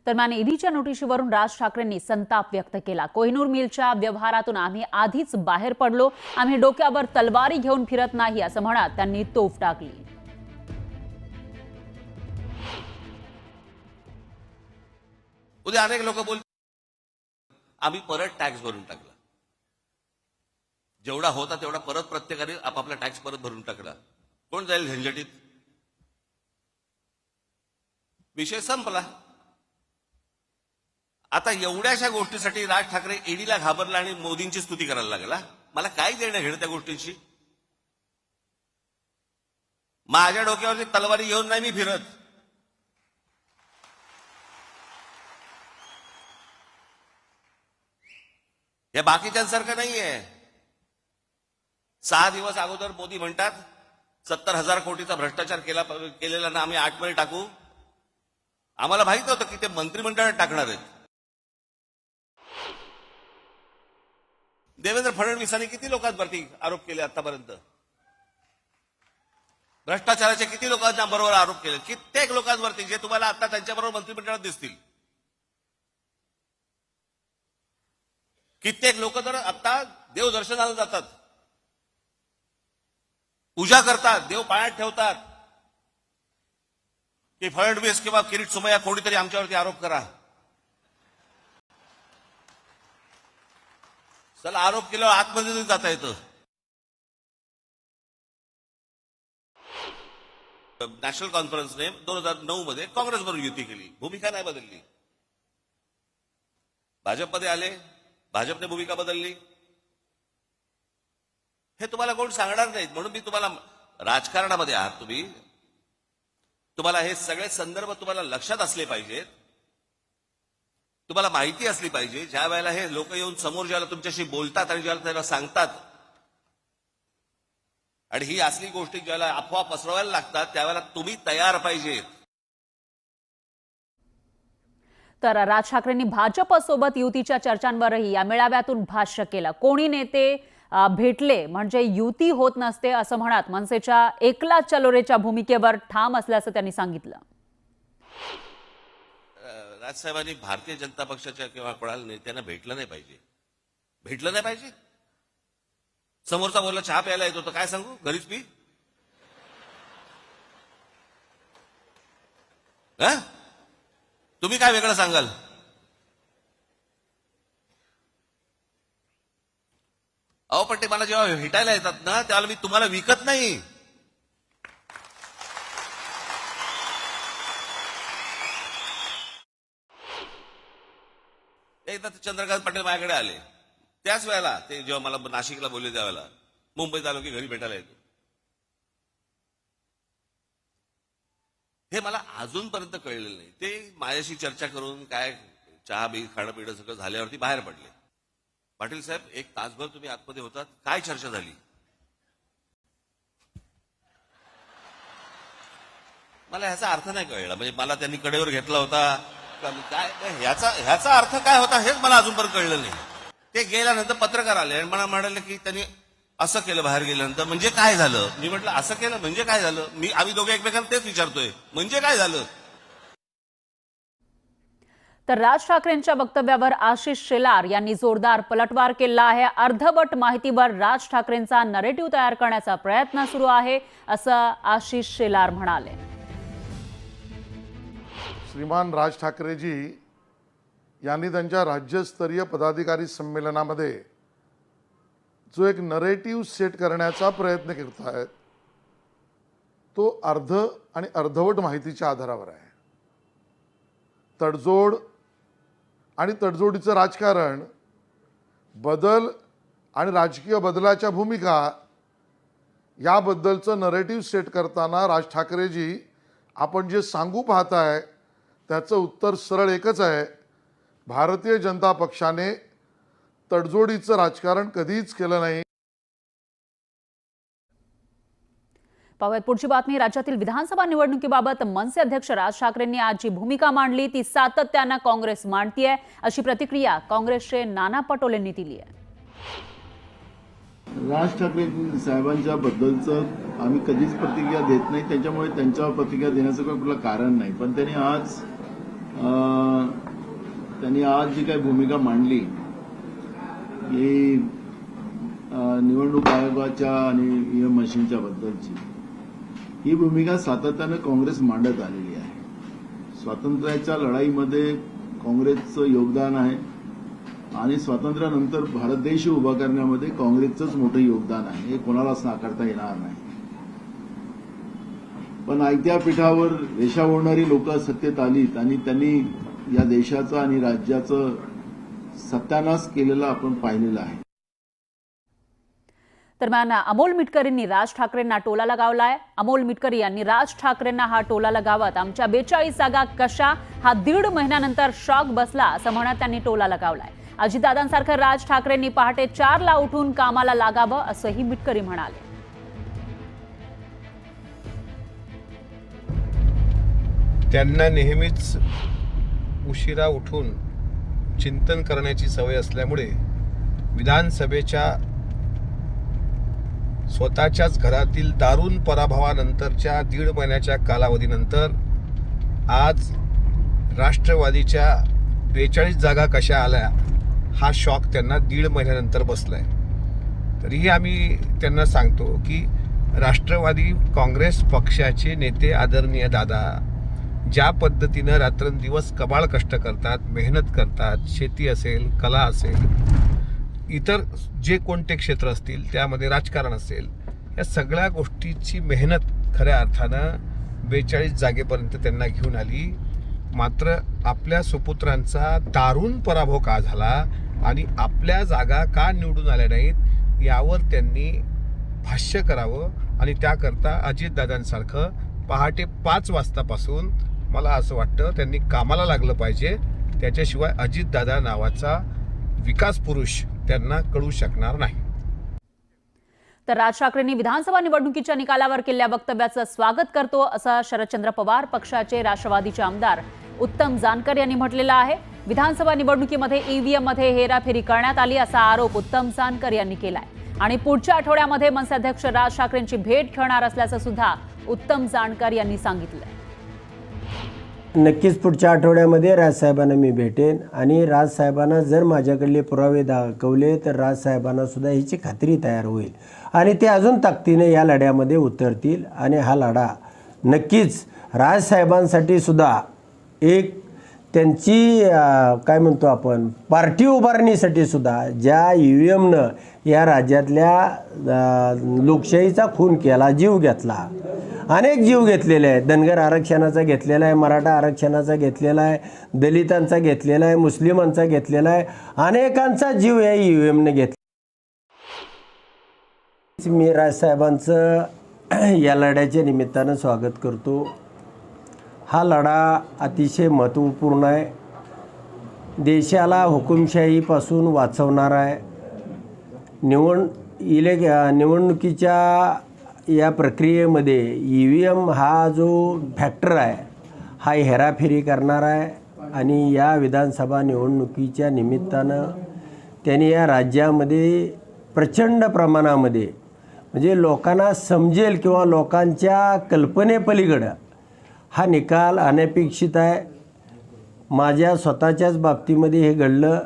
दरम्यान ईडीच्या नोटिशीवरून राज ठाकरेंनी संताप व्यक्त केला। कोहिनूर मिलच्या व्यवहारातून आम्ही आधीच बाहेर पडलो, आम्ही डोक्यावर तलवारी घेऊन फिरत नाही असं म्हणत त्यांनी तोफ टाकली। उद्या अनेक लोक बोल आम्ही परत टॅक्स भरून टाकला, जेवढा होता तेवढा परत प्रत्येकाने आपापला टॅक्स परत भरून टाकला। कोण जाईल झंझटीत? विषय संपला। आता एवढ्याशा गोष्टीसाठी राज ठाकरे ईडीला घाबरला आणि मोदींची स्तुती करायला लागला। मला काय देणं घेणं त्या गोष्टींशी? माझ्या डोक्यावरती तलवारी घेऊन नाही मी फिरत। हे बाकीच्यांसारखं नाहीये। 6 दिवस अगोदर मोदी म्हणतात 70,000 कोटीचा भ्रष्टाचार केलेला ना आम्ही 8 मध्ये टाकू। आम्हाला माहित होतं की ते मंत्रिमंडळात टाकणार आहेत। देवेंद्र फडणवीसांनी किती लोकांवरती आरोप केले आतापर्यंत? भ्रष्टाचाराचे किती लोकांच्या बरोबर आरोप केले? कित्येक लोकांवरती जे तुम्हाला आता त्यांच्याबरोबर मंत्रिमंडळात दिसतील। कित्येक लोक तर आता देवदर्शनाला जातात, पूजा करतात, देव पायात ठेवतात की फडणवीस किंवा किरीट सोमय्या कोणीतरी आमच्यावरती आरोप करा। चला, आरोप केल्यावर आतमध्ये जाता येतं। नॅशनल कॉन्फरन्सने 2009 मध्ये काँग्रेसबरोबर युती केली, भूमिका नाही बदलली। भाजपमध्ये आले, भाजपने भूमिका बदलली। हे तुम्हाला कोण सांगणार नाहीत। म्हणून मी तुम्हाला, राजकारणामध्ये आहात तुम्ही, तुम्हाला हे सगळे संदर्भ तुम्हाला लक्षात असले पाहिजेत, तुम्हाला माहिती असली पाहिजे। ज्या वेळेला हे लोक येऊन समोर ज्याला तुमच्याशी बोलतात आणि ज्याला त्याला सांगतात आणि ही असली गोष्टी ज्याला अफवा पसरवायला लागतात, त्यावेळेला तुम्ही तयार पाहिजेत। तर राज ठाकरेंनी भाजपसोबत युतीच्या चर्चांवरही या मेळाव्यातून भाष्य केलं। कोणी नेते भेटले म्हणजे युती होत नसते असं म्हणत मनसेच्या एकला चलोरेच्या भूमिकेवर ठाम असल्याचं त्यांनी सांगितलं। राजसाहेबांनी भारतीय जनता पक्षाच्या किंवा कोणाला नेत्यांना भेटलं नाही पाहिजे, भेटलं नाही पाहिजे। समोरचा बोलला चहा प्यायला येतो तर काय सांगू, घरीच पी। तुम्ही काय वेगळं सांगाल? अहो पण ते मला जेव्हा भेटायला येतात ना, त्यावेळेला मी तुम्हाला विकत नाही। एकदा चंद्रकांत पाटील माझ्याकडे आले, त्याच वेळेला ते जेव्हा मला नाशिकला बोलले त्यावेळेला मुंबईत आलो की घरी भेटायला येतो। हे मला अजूनपर्यंत कळलेलं नाही। ते माझ्याशी चर्चा करून काय चहा बी खाणं पिणं सगळं झाल्यावरती बाहेर पडले। पाटील साहेब, 1 तासभर तुम्ही आतमध्ये होतात, काय चर्चा झाली? मला ह्याचा अर्थ नाही कळला। म्हणजे मला त्यांनी कडेवर घेतला होता काय, ह्याचा अर्थ काय होता हेच मला अजूनपर्यंत कळलं नाही। ते गेल्यानंतर पत्रकार आले आणि मला म्हणाले की त्यांनी असं केलं बाहेर गेल्यानंतर, म्हणजे काय झालं? मी म्हटलं असं केलं म्हणजे काय झालं? आम्ही दोघे एकमेकांना तेच विचारतोय, म्हणजे काय झालं? तर राज ठाकरेंच्या वक्तव्यावर आशिष शेलार यांनी जोरदार पलटवार केला आहे। अर्धवट माहितीवर राज ठाकरेंचा नरेटिव्ह तयार करण्याचा प्रयत्न सुरू आहे असं आशिष शेलार म्हणाले। श्रीमान राज ठाकरेजी यांनी त्यांच्या राज्यस्तरीय पदाधिकारी संमेलनामध्ये जो एक नरेटिव्ह सेट करण्याचा प्रयत्न करत आहेत, तो अर्ध आणि अर्धवट माहितीच्या आधारावर आहे। तडजोड आणि तडजोडीचं राजकारण, बदल आणि राजकीय बदलाच्या भूमिका याबद्दलचं नरेटिव्ह सेट करताना राज ठाकरेजी आपण जे सांगू पाहताय त्याचं उत्तर सरळ एकच आहे। भारतीय जनता पक्षाने तडजोडीचं राजकारण कधीच केलं नाही। पाहूयात पुढची बातमी। राज्यातील विधानसभा निवडणुकीबाबत मनसे अध्यक्ष राज ठाकरेंनी आज जी भूमिका मांडली ती सातत्यानं काँग्रेस मांडतीये अशी प्रतिक्रिया काँग्रेसचे नाना पटोलेंनी दिली आहे। राज ठाकरे साहेबांच्या बद्दलचं आम्ही कधीच प्रतिक्रिया देत नाही, त्याच्यामुळे त्यांच्यावर प्रतिक्रिया देण्याचं काही कुठलं कारण नाही। पण त्यांनी आज त्यांनी आज जी काही भूमिका मांडली ही निवडणूक आयोगाच्या आणि ईव्हीएम मशीनच्या बद्दलची, ही भूमिका सातत्यानं काँग्रेस मांडत आलेली आहे. स्वातंत्र्याच्या लढाईमध्ये काँग्रेसचं योगदान आहे आणि स्वातंत्र्यानंतर भारत देश उभा करण्यामध्ये काँग्रेसचंच मोठं योगदान आहे, हे कोणालाच नाकारता येणार नाही. पण आयत्या पीठावर रेषा ओढणारी लोक सत्तेत आलीत आणि त्यांनी या देशाचं आणि राज्याचं सत्यानाश केलेलं आपण पाहिलेलं आहे. दरम्यान अमोल मिटकरींनी राज ठाकरेंना टोला लगावलाय. अमोल मिटकरी यांनी राज ठाकरेंना हा टोला लगावत आमच्या 42 जागा कशा, हा 1.5 महिन्यानंतर शॉक बसला असं म्हणत त्यांनी टोला लगावलाय. अजितदादांसारखं राज ठाकरेंनी पहाटे 4ला उठून कामाला लागावं असंही मिटकरी म्हणाले. त्यांना नेहमीच उशिरा उठून चिंतन करण्याची सवय असल्यामुळे विधानसभेच्या स्वतःच्याच घरातील दारुण पराभवानंतरच्या 1.5 महिन्याच्या कालावधीनंतर आज राष्ट्रवादीच्या 42 जागा कशा आल्या हा शॉक त्यांना 1.5 महिन्यानंतर बसलाय. तरीही आम्ही त्यांना सांगतो की राष्ट्रवादी काँग्रेस पक्षाचे नेते आदरणीय दादा ज्या पद्धतीनं रात्रंदिवस कबाळ कष्ट करतात, मेहनत करतात, शेती असेल, कला असेल, इतर जे कोणते क्षेत्र असतील, त्यामध्ये राजकारण असेल, या सगळ्या गोष्टीची मेहनत खऱ्या अर्थानं 42 जागेपर्यंत त्यांना घेऊन आली. मात्र आपल्या सुपुत्रांचा दारुण पराभव का झाला आणि आपल्या जागा का निवडून आल्या नाहीत यावर त्यांनी भाष्य करावं आणि त्याकरता अजितदादांसारखं पहाटे 5 वाजतापासून मला असं वाटतं त्यांनी कामाला लागलं पाहिजे. त्याच्याशिवाय अजितदादा नावाचा विकास पुरुष त्यांना कळू शकणार नाही. तर राज ठाकरेंनी विधानसभा निवडणुकीच्या निकालावर केलेल्या वक्तव्याचं स्वागत करतो असं शरदचंद्र पवार पक्षाचे राष्ट्रवादीचे आमदार उत्तम जानकर यांनी म्हटलेलं आहे. विधानसभा निवडणुकीमध्ये ईव्हीएम मध्ये हेराफेरी करण्यात आली असा आरोप उत्तम जानकर यांनी केलाय आणि पुढच्या आठवड्यामध्ये मनसे अध्यक्ष राज ठाकरेंची भेट घेणार असल्याचं सुद्धा उत्तम जानकर यांनी सांगितलंय. नक्कीच पुढच्या आठवड्यामध्ये राजसाहेबांना मी भेटेन आणि राजसाहेबांना जर माझ्याकडले पुरावे दाखवले तर राजसाहेबांना सुद्धा ह्याची खात्री तयार होईल आणि ते अजून ताकदीने या लढ्यामध्ये उतरतील आणि हा लढा नक्कीच राजसाहेबांसाठी सुद्धा एक त्यांची काय म्हणतो आपण पार्टी उभारणीसाठी सुद्धा ज्या ईव्हीएमनं या राज्यातल्या लोकशाहीचा खून केला, जीव घेतला, अनेक जीव घेतलेले आहेत. धनगर आरक्षणाचा घेतलेला आहे, मराठा आरक्षणाचा घेतलेला आहे, दलितांचा घेतलेला आहे, मुस्लिमांचा घेतलेला आहे, अनेकांचा जीव या ईव्हीएमने घेतला. मी राजसाहेबांचं या लढ्याच्या निमित्तानं स्वागत करतो. हा लढा अतिशय महत्त्वपूर्ण आहे. देशाला हुकुमशाहीपासून वाचवणार आहे. निवडणुकीच्या या प्रक्रियेमध्ये ईव्हीएम हा जो फॅक्टर आहे हा हेराफेरी करणार आहे आणि या विधानसभा निवडणुकीच्या निमित्तानं त्यांनी या राज्यामध्ये प्रचंड प्रमाणामध्ये म्हणजे लोकांना समजेल किंवा लोकांच्या कल्पनेपलीकडं हा निकाल अनपेक्षित आहे. माझ्या स्वतःच्याच बाबतीमध्ये हे घडलं.